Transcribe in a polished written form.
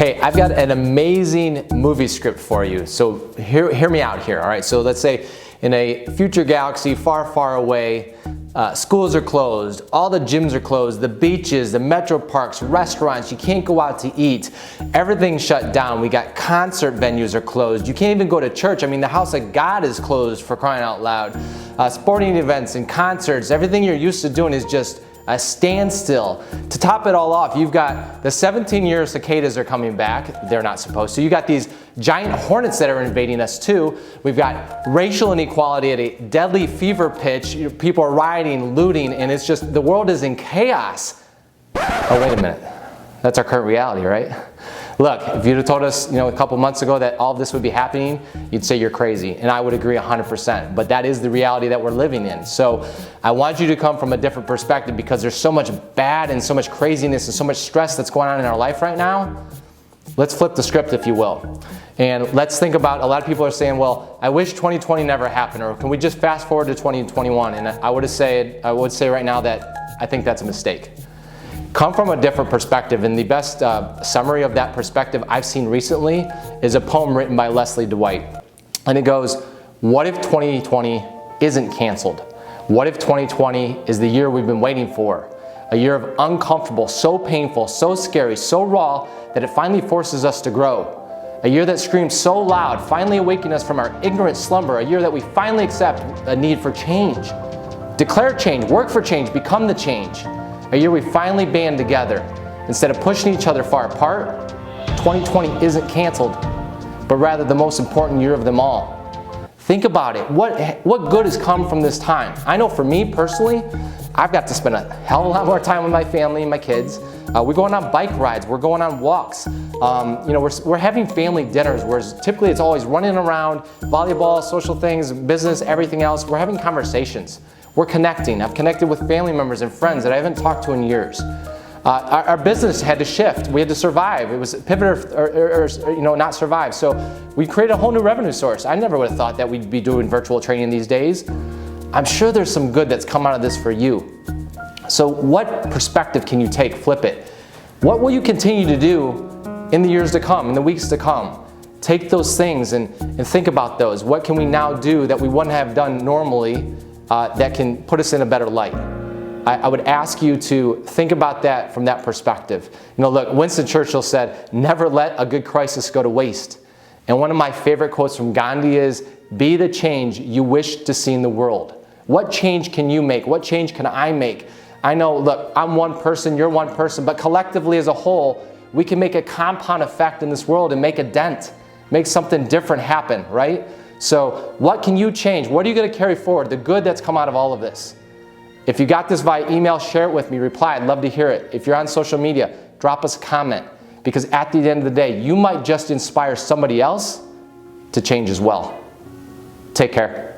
Hey, I've got an amazing movie script for you. So hear me out here, all right? So let's say in a future galaxy far, far away, schools are closed, all the gyms are closed, the beaches, the metro parks, restaurants, you can't go out to eat, everything's shut down. We got concert venues are closed. You can't even go to church. I mean, the house of God is closed, for crying out loud. Sporting events and concerts, everything you're used to doing is just a standstill. To top it all off, you've got the 17-year cicadas are coming back. They're not supposed to. You got these giant hornets that are invading us too. We've got racial inequality at a deadly fever pitch. People are rioting, looting, and it's just, the world is in chaos. Oh, wait a minute. That's our current reality, right? Look, if you'd have told us, a couple months ago that all of this would be happening, you'd say you're crazy, and I would agree 100%. But that is the reality that we're living in. So I want you to come from a different perspective because there's so much bad and so much craziness and so much stress that's going on in our life right now. Let's flip the script, if you will. And let's think about, a lot of people are saying, well, I wish 2020 never happened, or can we just fast forward to 2021? And I would say right now that I think that's a mistake. Come from a different perspective, and the best summary of that perspective I've seen recently is a poem written by Leslie Dwight. And it goes, what if 2020 isn't canceled? What if 2020 is the year we've been waiting for? A year of uncomfortable, so painful, so scary, so raw that it finally forces us to grow. A year that screams so loud, finally awakening us from our ignorant slumber. A year that we finally accept a need for change. Declare change, work for change, become the change. A year we finally band together. Instead of pushing each other far apart, 2020 isn't canceled, but rather the most important year of them all. Think about it. What good has come from this time? I know for me personally, I've got to spend a hell of a lot more time with my family and my kids. We're going on bike rides, we're going on walks. We're having family dinners, whereas typically it's always running around, volleyball, social things, business, everything else. We're having conversations. We're connecting. I've connected with family members and friends that I haven't talked to in years. Our business had to shift. We had to survive. It was pivot or not survive. So we created a whole new revenue source. I never would have thought that we'd be doing virtual training these days. I'm sure there's some good that's come out of this for you. So what perspective can you take? Flip it. What will you continue to do in the years to come, in the weeks to come? Take those things and think about those. What can we now do that we wouldn't have done normally that can put us in a better light? I would ask you to think about that from that perspective. Look, Winston Churchill said, never let a good crisis go to waste. And one of my favorite quotes from Gandhi is, be the change you wish to see in the world. What change can you make? What change can I make? I know, look, I'm one person, you're one person, but collectively as a whole, we can make a compound effect in this world and make a dent, make something different happen, right? So what can you change? What are you going to carry forward? The good that's come out of all of this. If you got this via email, share it with me, reply. I'd love to hear it. If you're on social media, drop us a comment. Because at the end of the day, you might just inspire somebody else to change as well. Take care.